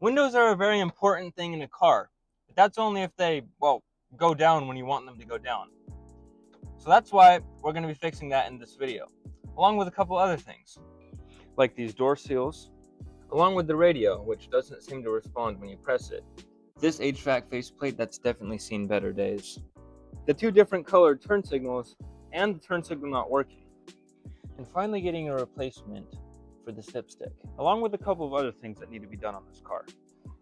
Windows are a very important thing in a car, but that's only if they, well, go down when you want them to go down. So that's why we're going to be fixing that in this video, along with a couple other things, like these door seals, along with the radio, which doesn't seem to respond when you press it. This HVAC faceplate that's definitely seen better days. The two different colored turn signals, and the turn signal not working. And finally getting a replacement for this dipstick, along with a couple of other things that need to be done on this car.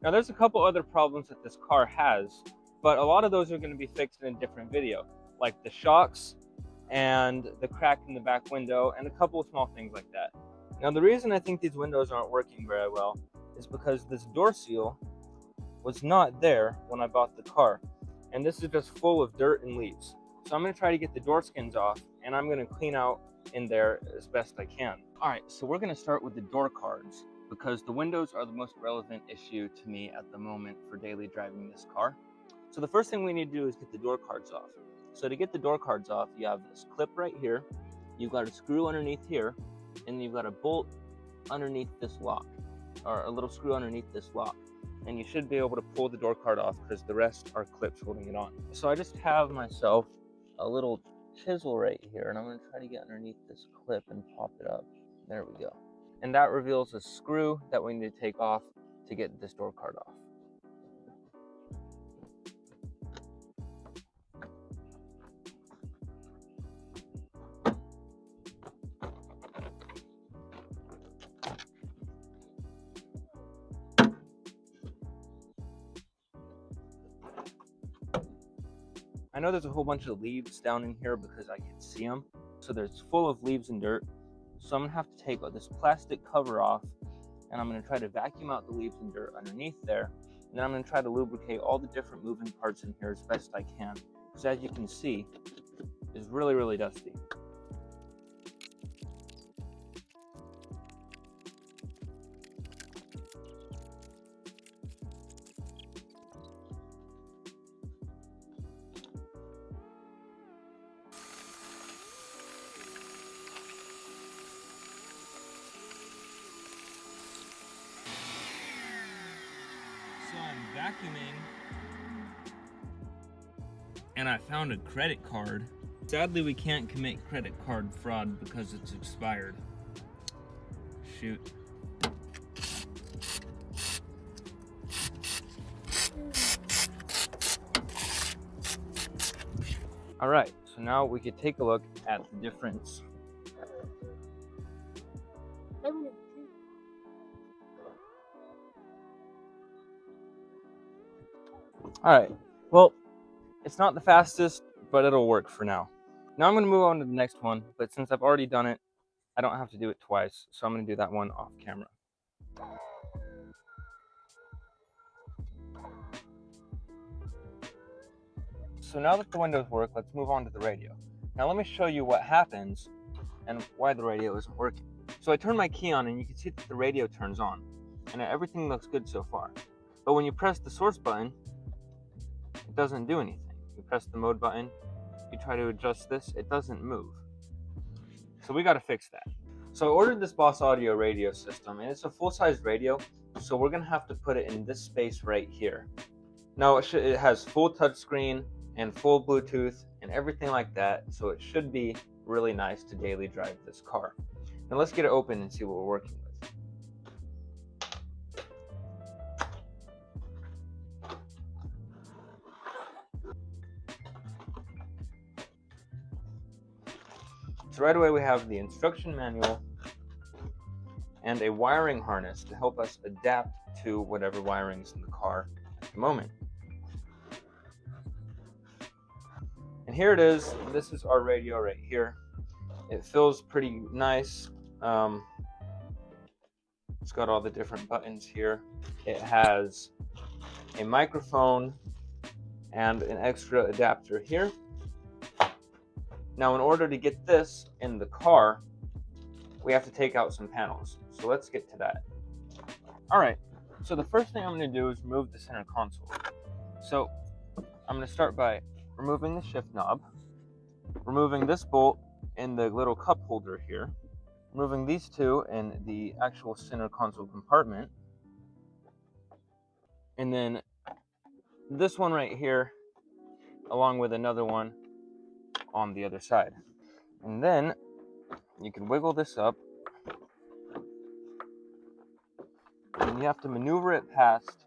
Now there's a couple other problems that this car has, but a lot of those are going to be fixed in a different video, like the shocks and the crack in the back window and a couple of small things like that. Now the reason I think these windows aren't working very well is because this door seal was not there when I bought the car, and this is just full of dirt and leaves. So I'm going to try to get the door skins off, and I'm going to clean out in there as best I can. Alright, so we're going to start with the door cards, because the windows are the most relevant issue to me at the moment for daily driving this car. So the first thing we need to do is get the door cards off. So to get the door cards off, you have this clip right here, you've got a screw underneath here, and you've got a bolt underneath this lock, or a little screw underneath this lock. And you should be able to pull the door card off because the rest are clips holding it on. So I just have myself a little chisel right here, and I'm going to try to get underneath this clip and pop it up. There we go. And that reveals a screw that we need to take off to get this door card off. I know there's a whole bunch of leaves down in here because I can see them. So there's full of leaves and dirt. So I'm gonna have to take this plastic cover off, and I'm gonna try to vacuum out the leaves and dirt underneath there. And then I'm gonna try to lubricate all the different moving parts in here as best I can. Because as you can see, it's really, really dusty. So I'm vacuuming, and I found a credit card. Sadly, we can't commit credit card fraud because it's expired. Shoot. All right, so now we could take a look at the difference. All right, well, it's not the fastest, but it'll work for now. Now I'm gonna move on to the next one, but since I've already done it, I don't have to do it twice, so I'm gonna do that one off camera. So now that the windows work, let's move on to the radio. Now let me show you what happens and why the radio isn't working. So I turn my key on, and you can see that the radio turns on, and everything looks good so far. But when you press the source button, it doesn't do anything. You press the mode button, you try to adjust this, it doesn't move. So we gotta fix that. So I ordered this Boss Audio radio system, and it's a full-size radio, so we're gonna have to put it in this space right here. Now it has full touchscreen and full Bluetooth and everything like that, so it should be really nice to daily drive this car. Now let's get it open and see what we're working with. So right away we have the instruction manual and a wiring harness to help us adapt to whatever wiring is in the car at the moment. And here it is. This is our radio right here. It feels pretty nice. It's got all the different buttons here. It has a microphone and an extra adapter here. Now, in order to get this in the car, we have to take out some panels. So let's get to that. All right, so the first thing I'm going to do is remove the center console. So I'm going to start by removing the shift knob, removing this bolt in the little cup holder here, removing these two in the actual center console compartment, And then this one right here, along with another one on the other side. And then you can wiggle this up, and you have to maneuver it past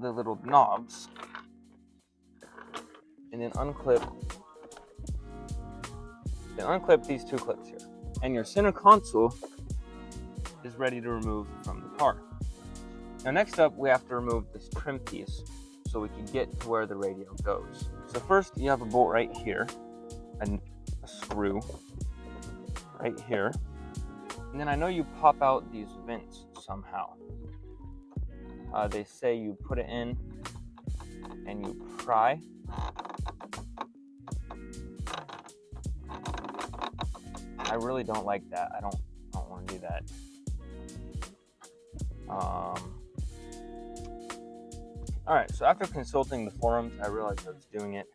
the little knobs, and then unclip these two clips here. And your center console is ready to remove from the car. Now next up, we have to remove this trim piece so we can get to where the radio goes. So first, you have a bolt right here, and a screw right here. And then I know you pop out these vents somehow. They say you put it in and you pry. I really don't like that. I don't want to do that. Alright, so after consulting the forums, I realized I was doing it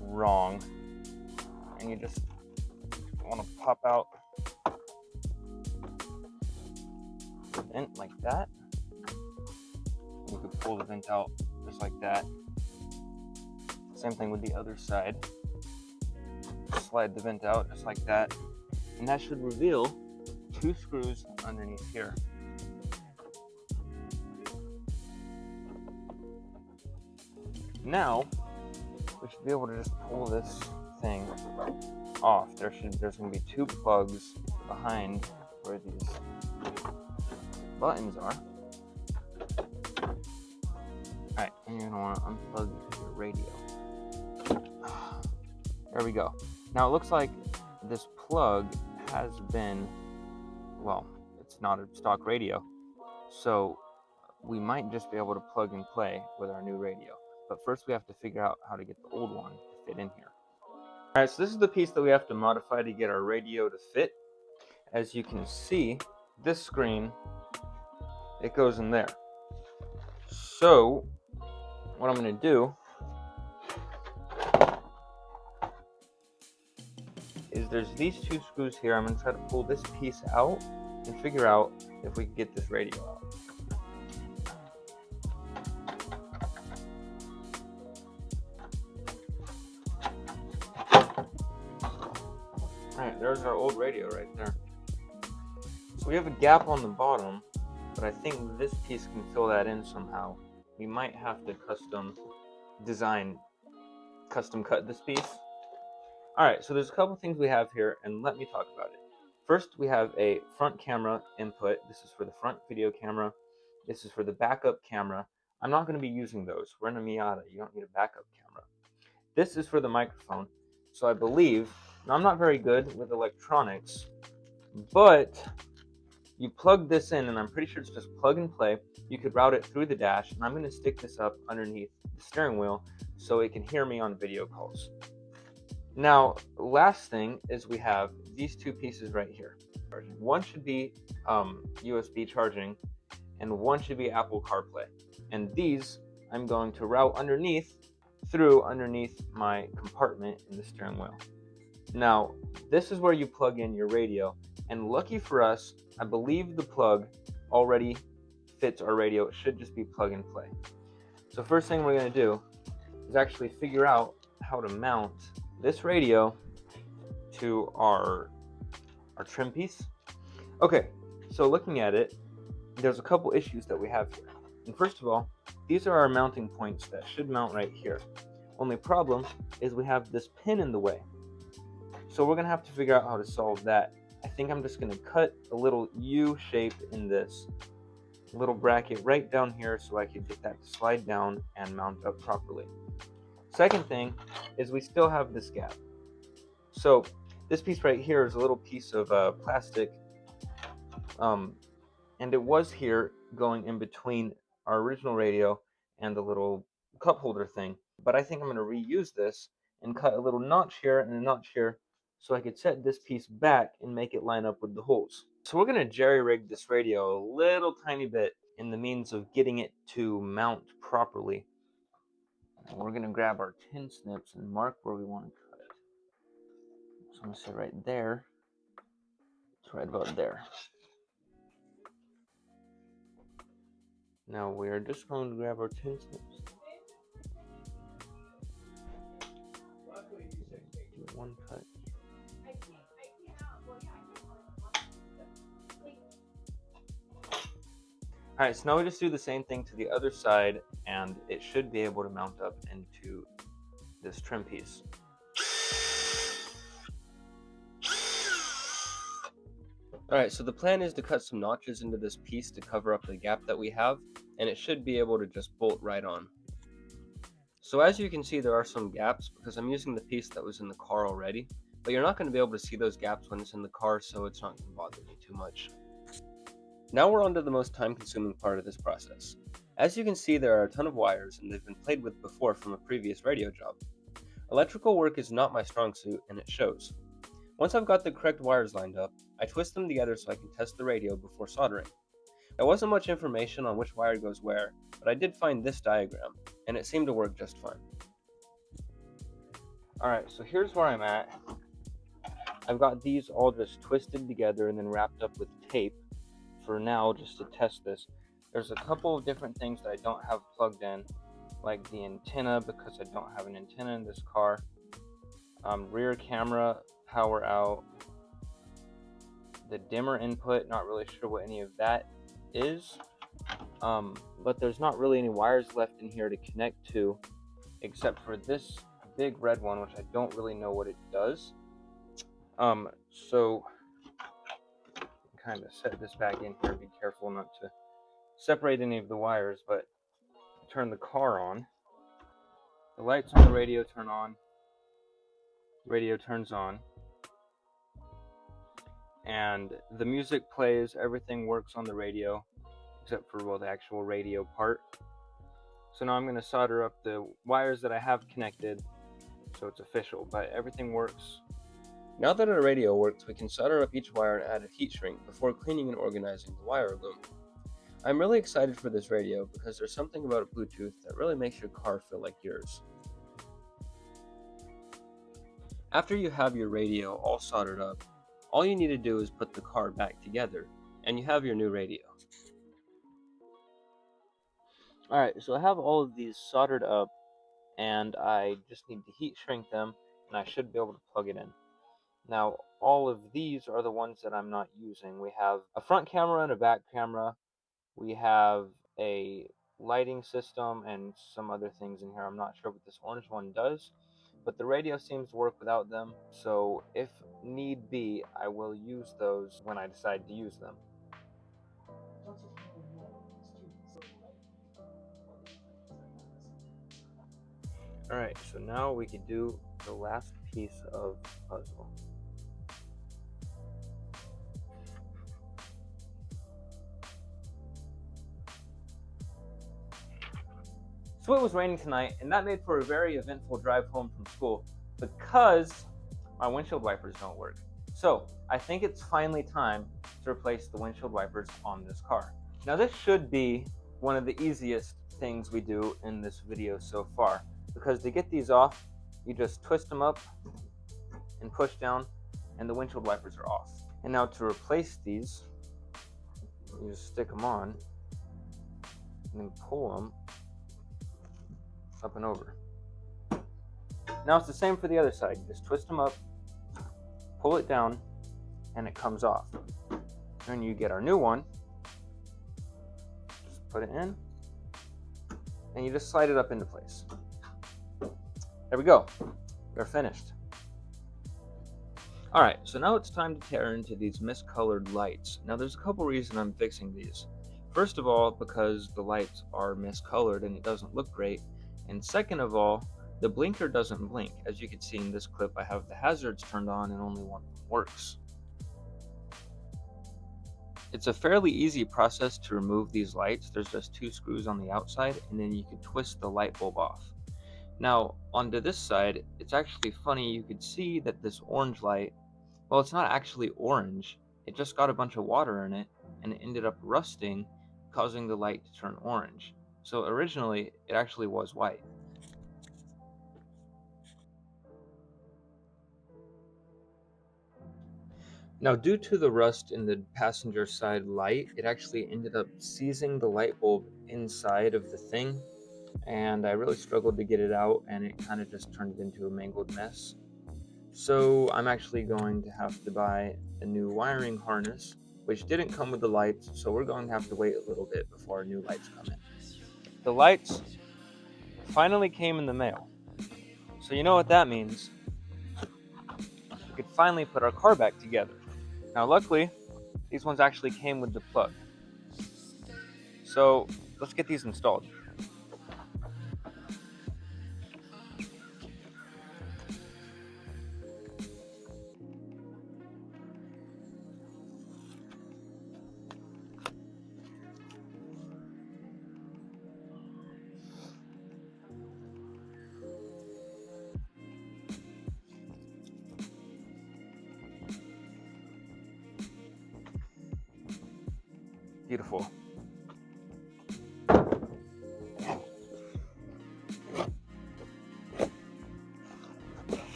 wrong. And you just want to pop out the vent like that. You could pull the vent out just like that. Same thing with the other side. Slide the vent out just like that. And that should reveal two screws underneath here. Now, we should be able to just pull this thing off. There's going to be two plugs behind where these buttons are. Alright, and you're going to want to unplug your radio. There we go. Now it looks like this plug has been, well, it's not a stock radio, so we might just be able to plug and play with our new radio. But first we have to figure out how to get the old one to fit in here. Alright, so this is the piece that we have to modify to get our radio to fit. As you can see, this screen, it goes in there. So, what I'm going to do is there's these two screws here. I'm going to try to pull this piece out and figure out if we can get this radio out. Alright, there's our old radio right there. So we have a gap on the bottom, but I think this piece can fill that in somehow. We might have to custom cut this piece. Alright, so there's a couple things we have here, and let me talk about it. First, we have a front camera input. This is for the front video camera. This is for the backup camera. I'm not going to be using those. We're in a Miata. You don't need a backup camera. This is for the microphone. So I believe, now I'm not very good with electronics, but you plug this in, and I'm pretty sure it's just plug and play. You could route it through the dash, and I'm going to stick this up underneath the steering wheel so it can hear me on video calls. Now, last thing is we have these two pieces right here. One should be USB charging, and one should be Apple CarPlay. And these I'm going to route underneath my compartment in the steering wheel. Now, this is where you plug in your radio, and lucky for us, I believe the plug already fits our radio. It should just be plug and play. So first thing we're going to do is actually figure out how to mount this radio to our trim piece. Okay, so looking at it, there's a couple issues that we have here. And first of all, these are our mounting points that should mount right here. Only problem is we have this pin in the way. So we're going to have to figure out how to solve that. I think I'm just going to cut a little U shape in this little bracket right down here so I can get that to slide down and mount up properly. Second thing is we still have this gap. So this piece right here is a little piece of plastic, and it was here going in between our original radio and the little cup holder thing. But I think I'm going to reuse this and cut a little notch here and a notch here so I could set this piece back and make it line up with the holes. So we're going to jerry-rig this radio a little tiny bit in the means of getting it to mount properly. And we're going to grab our tin snips and mark where we want to cut it. So I'm going to say right there. It's right about there. Now we are just going to grab our tin snips. Do one cut. Alright, so now we just do the same thing to the other side, and it should be able to mount up into this trim piece. Alright, so the plan is to cut some notches into this piece to cover up the gap that we have, and it should be able to just bolt right on. So as you can see, there are some gaps because I'm using the piece that was in the car already, but you're not going to be able to see those gaps when it's in the car, so it's not going to bother me too much. Now we're on to the most time-consuming part of this process. As you can see, there are a ton of wires, and they've been played with before from a previous radio job. Electrical work is not my strong suit, and it shows. Once I've got the correct wires lined up, I twist them together so I can test the radio before soldering. There wasn't much information on which wire goes where, but I did find this diagram, and it seemed to work just fine. Alright, so here's where I'm at. I've got these all just twisted together and then wrapped up with tape for now, just to test this. There's a couple of different things that I don't have plugged in, like the antenna, because I don't have an antenna in this car. Rear camera, power out. The dimmer input, not really sure what any of that is. But there's not really any wires left in here to connect to, except for this big red one, which I don't really know what it does. So kind of set this back in here, be careful not to separate any of the wires, but turn the car on. The lights on the radio turn on, radio turns on, and the music plays, everything works on the radio, except for, well, the actual radio part. So now I'm going to solder up the wires that I have connected, so it's official, but everything works. Now that our radio works, we can solder up each wire and add a heat shrink before cleaning and organizing the wire loom. I'm really excited for this radio because there's something about Bluetooth that really makes your car feel like yours. After you have your radio all soldered up, all you need to do is put the car back together, and you have your new radio. Alright, so I have all of these soldered up, and I just need to heat shrink them, and I should be able to plug it in. Now, all of these are the ones that I'm not using. We have a front camera and a back camera. We have a lighting system and some other things in here. I'm not sure what this orange one does, but the radio seems to work without them. So if need be, I will use those when I decide to use them. Alright, so now we can do the last piece of the puzzle. So it was raining tonight, and that made for a very eventful drive home from school because my windshield wipers don't work. So I think it's finally time to replace the windshield wipers on this car. Now this should be one of the easiest things we do in this video so far, because to get these off, you just twist them up and push down, and the windshield wipers are off. And now to replace these, you just stick them on and then pull them up and over. Now it's the same for the other side. You just twist them up, pull it down, and it comes off. Then you get our new one, just put it in, and you just slide it up into place. There we go. We're finished. Alright, so now it's time to tear into these miscolored lights. Now there's a couple reasons I'm fixing these. First of all, because the lights are miscolored and it doesn't look great. And second of all, the blinker doesn't blink. As you can see in this clip, I have the hazards turned on and only one works. It's a fairly easy process to remove these lights. There's just 2 screws on the outside, and then you can twist the light bulb off. Now, onto this side, it's actually funny. You could see that this orange light, well, it's not actually orange. It just got a bunch of water in it, and it ended up rusting, causing the light to turn orange. So originally, it actually was white. Now, due to the rust in the passenger side light, it actually ended up seizing the light bulb inside of the thing, and I really struggled to get it out, and it kind of just turned into a mangled mess. So I'm actually going to have to buy a new wiring harness, which didn't come with the lights, so we're going to have to wait a little bit before new lights come in. The lights finally came in the mail. So you know what that means. We could finally put our car back together. Now luckily, these ones actually came with the plug. So let's get these installed. Beautiful.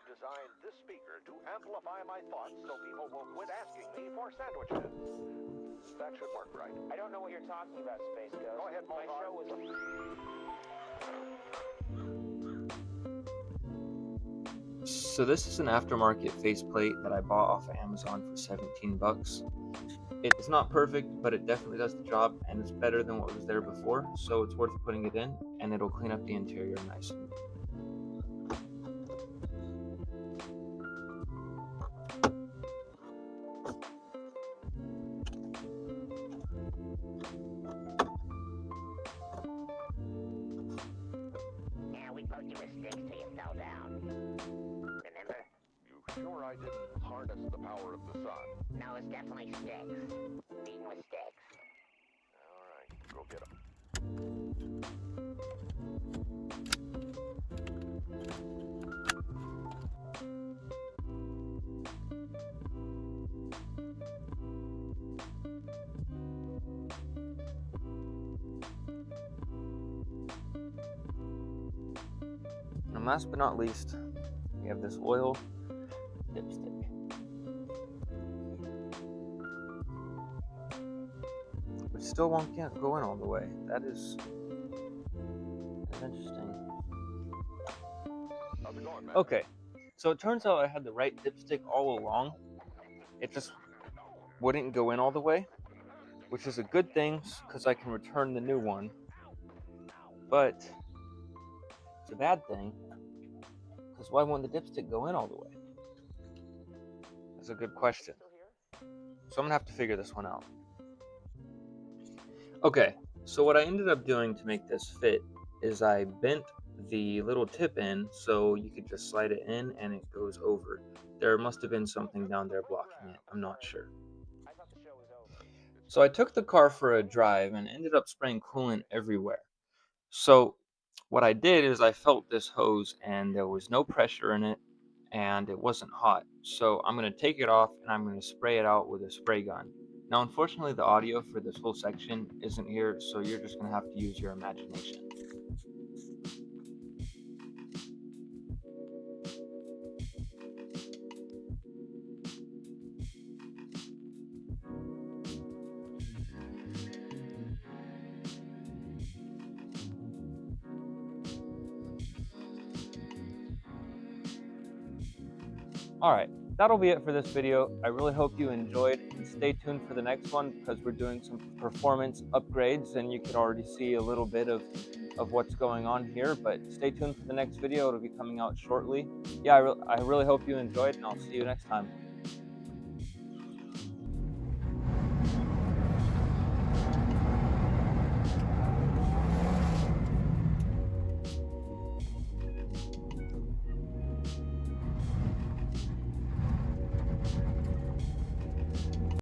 Designed this speaker to amplify my thoughts so people will quit asking me for sandwiches. That should work, right? I don't know what you're talking about, Space Ghost. Go ahead, My Mohawk. show was... So this is an aftermarket faceplate that I bought off of Amazon for 17 bucks. It's not perfect, but it definitely does the job, and it's better than what was there before, so it's worth putting it in, and it'll clean up the interior nice and neat. Yeah, we poked you with sticks till you fell down. Remember? You sure I didn't harness the power of the sun? No, it's definitely sticks. Beaten with sticks. All right, go get 'em. And last but not least, we have this oil dipstick. Which still won't go in all the way. That's interesting. How's it going, man? Okay, so it turns out I had the right dipstick all along. It just wouldn't go in all the way, which is a good thing because I can return the new one. But it's a bad thing because why won't the dipstick go in all the way? That's a good question. So I'm gonna have to figure this one out. Okay, so what I ended up doing to make this fit is I bent the little tip in so you could just slide it in and it goes over. There must have been something down there blocking it. I'm not sure. I thought the show was over. So I took the car for a drive and ended up spraying coolant everywhere. So what I did is I felt this hose and there was no pressure in it and it wasn't hot. So I'm going to take it off and I'm going to spray it out with a spray gun. Now unfortunately the audio for this whole section isn't here, so you're just going to have to use your imagination. Alright, that'll be it for this video. I really hope you enjoyed, and stay tuned for the next one because we're doing some performance upgrades, and you could already see a little bit of what's going on here. But stay tuned for the next video. It'll be coming out shortly. Yeah, I really hope you enjoyed, and I'll see you next time.